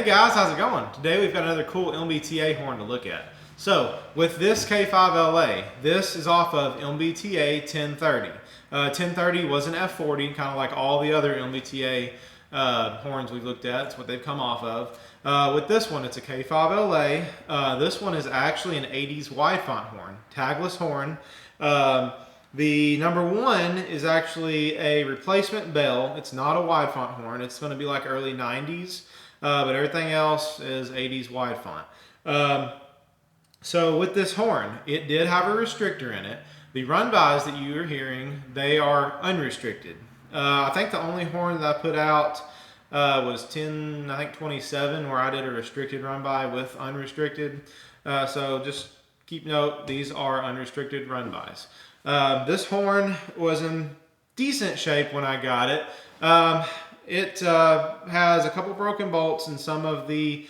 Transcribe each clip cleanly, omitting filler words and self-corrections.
Hey guys, how's it going? Today we've got another cool MBTA horn to look at. So with this K5LA, this is off of MBTA 1030. 1030 was an F40, kind of like all the other MBTA horns we've looked at. It's what they've come off of. With this one, it's a K5LA. This one is actually an 80s widefont horn, tagless horn. The number one is actually a replacement bell. It's not a widefont horn. It's going to be like early 90s. But everything else is 80s wide font. So with this horn, it did have a restrictor in it. The run-bys that you are hearing, they are unrestricted. I think the only horn that I put out was 27, where I did a restricted run-by with unrestricted. So just keep note, these are unrestricted run-bys. This horn was in decent shape when I got it. It has a couple broken bolts in on some of the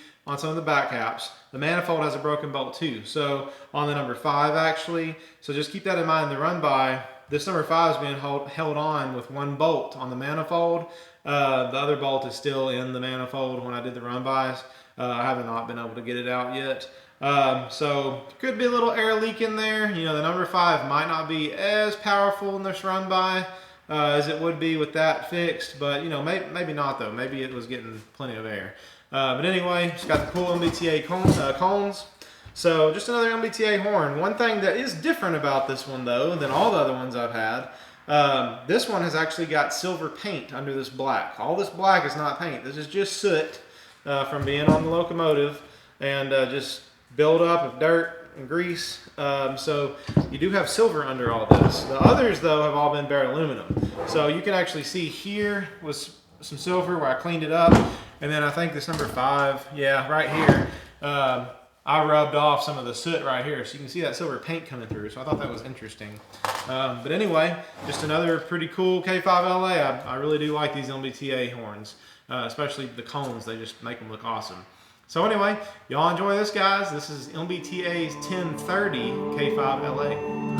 back caps. The manifold has a broken bolt too. So on the number 5 actually. So just keep that in mind. The run-by, this number 5 is being held on with one bolt on the manifold. The other bolt is still in the manifold when I did the run-bys. I have not been able to get it out yet. So could be a little air leak in there. You know, the number 5 might not be as powerful in this run-by as it would be with that fixed, but you know, maybe not though. Maybe it was getting plenty of air. But anyway, it's got the cool MBTA cones. So just another MBTA horn. One thing that is different about this one though than all the other ones I've had, this one has actually got silver paint under this black. All this black is not paint. This is just soot from being on the locomotive and just buildup of dirt and grease. So you do have silver under all this. The others though have all been bare aluminum. So you can actually see here was some silver where I cleaned it up. And then I think this number 5, yeah, right here, I rubbed off some of the soot right here. So you can see that silver paint coming through. So I thought that was interesting. But anyway, just another pretty cool K5LA. I really do like these MBTA horns, especially the cones. They just make them look awesome. So anyway, y'all enjoy this, guys. This is MBTA's 1030 K5LA.